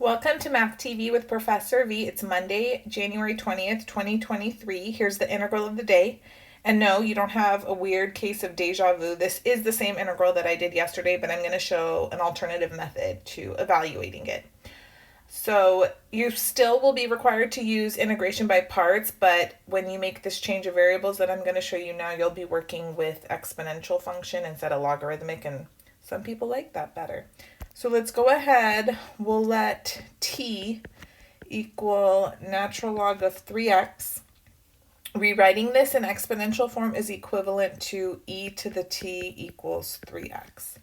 Welcome to Math TV with Professor V. It's Monday, January 20th, 2023. Here's the integral of the day. And no, you don't have a weird case of deja vu. This is the same integral that I did yesterday, but I'm going to show an alternative method to evaluating it. So you still will be required to use integration by parts, but when you make this change of variables that I'm going to show you now, you'll be working with exponential function instead of logarithmic, and some people like that better. So let's go ahead, we'll let t equal natural log of 3x. Rewriting this in exponential form is equivalent to e to the t equals 3x.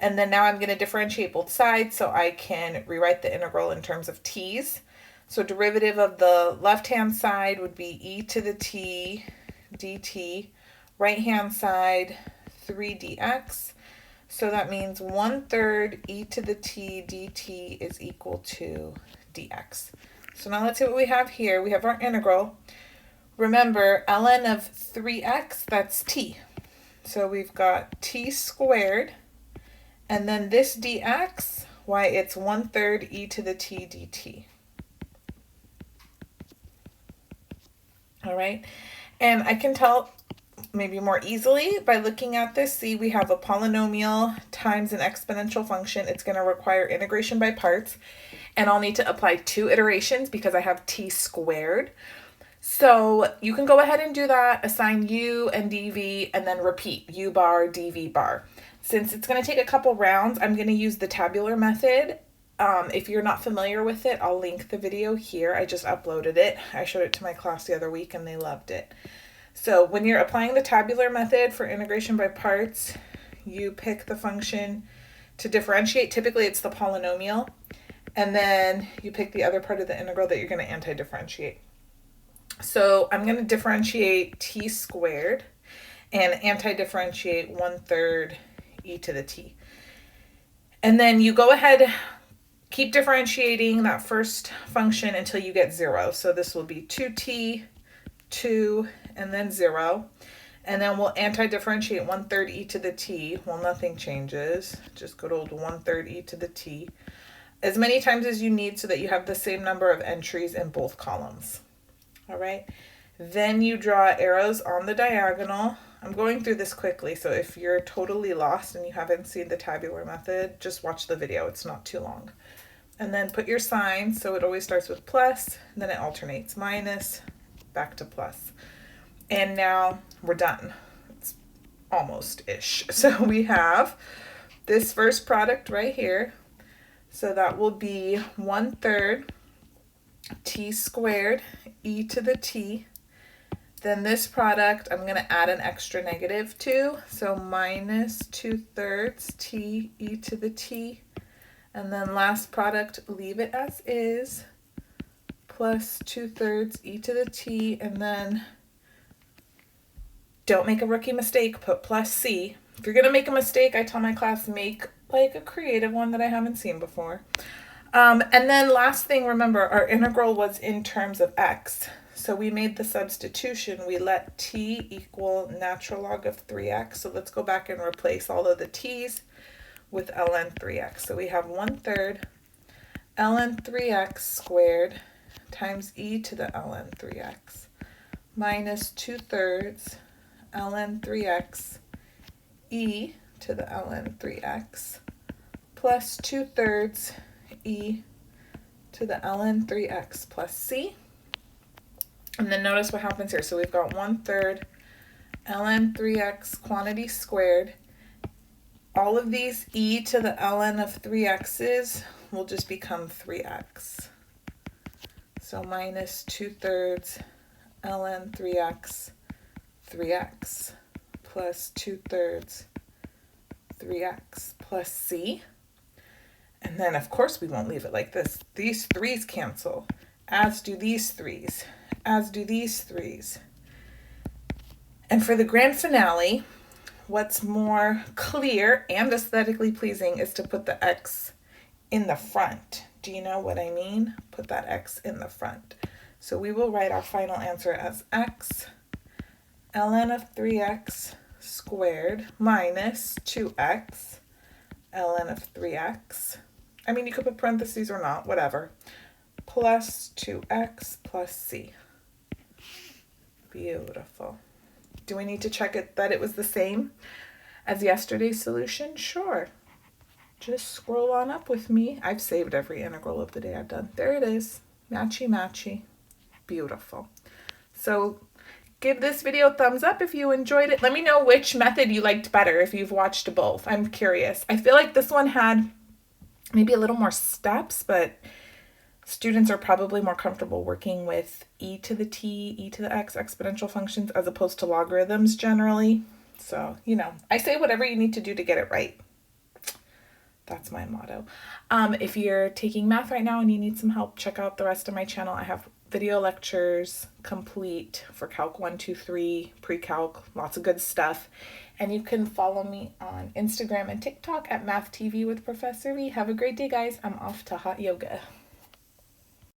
And then now I'm going to differentiate both sides so I can rewrite the integral in terms of t's. So derivative of the left-hand side would be e to the t dt. Right-hand side, 3dx. So that means 1/3 e to the t dt is equal to dx. So now let's see what we have here. We have our integral. Remember, ln of 3x, that's t. So we've got t squared. And then this dx, why, it's 1/3 e to the t dt. All right. And I can tell maybe more easily by looking at this. See, we have a polynomial times an exponential function. It's going to require integration by parts, and I'll need to apply 2 iterations because I have t squared. So you can go ahead and do that, assign u and dv, and then repeat u bar, dv bar. Since it's going to take a couple rounds, I'm going to use the tabular method. If you're not familiar with it, I'll link the video here. I just uploaded it. I showed it to my class the other week and they loved it. So when you're applying the tabular method for integration by parts, you pick the function to differentiate. Typically it's the polynomial. And then you pick the other part of the integral that you're going to anti-differentiate. So I'm going to differentiate t squared and anti-differentiate 1/3 e to the t. And then you go ahead, keep differentiating that first function until you get 0. So this will be 2t, 2, and then 0. And then we'll anti-differentiate 1/3 e to the t. Well, nothing changes. Just good old 1/3 e to the t. As many times as you need so that you have the same number of entries in both columns. All right. Then you draw arrows on the diagonal. I'm going through this quickly, so if you're totally lost and you haven't seen the tabular method, just watch the video. It's not too long. And then put your sign, so it always starts with plus, then it alternates minus, back to plus. And now we're done. It's almost-ish. So we have this first product right here. So that will be 1/3 t squared e to the t. Then this product, I'm going to add an extra negative to, so minus 2/3 t e to the t. And then last product, leave it as is, plus 2/3 e to the t. And then don't make a rookie mistake, put plus c. If you're going to make a mistake, I tell my class, make like a creative one that I haven't seen before. And then last thing, remember, our integral was in terms of x. So we made the substitution. We let t equal natural log of 3x. So let's go back and replace all of the t's with ln 3x. So we have 1/3 ln 3x squared times e to the ln 3x minus 2/3 ln 3x e to the ln 3x plus 2/3 e to the ln 3x plus c. And then notice what happens here. So we've got 1/3 ln 3x quantity squared. All of these e to the ln of 3x's will just become 3x. So minus 2/3 ln 3x, 3x, plus 2/3 3x plus c. And then, of course, we won't leave it like this. These 3's cancel, as do these 3's, as do these 3's. And for the grand finale, what's more clear and aesthetically pleasing is to put the x in the front. Do you know what I mean? Put that x in the front. So we will write our final answer as x ln of 3x squared minus 2x ln of 3x I mean, you could put parentheses or not, whatever. Plus 2x plus c. Beautiful. Do we need to check it that it was the same as yesterday's solution? Sure. Just scroll on up with me. I've saved every integral of the day I've done. There it is. Matchy, matchy. Beautiful. So give this video a thumbs up if you enjoyed it. Let me know which method you liked better if you've watched both. I'm curious. I feel like this one had maybe a little more steps, but students are probably more comfortable working with e to the t, e to the x exponential functions as opposed to logarithms generally. So, I say whatever you need to do to get it right. That's my motto. If you're taking math right now and you need some help, check out the rest of my channel. I have video lectures complete for Calc 1, 2, 3, pre-calc, lots of good stuff. And you can follow me on Instagram and TikTok at Math TV with Professor V. Have a great day, guys. I'm off to hot yoga.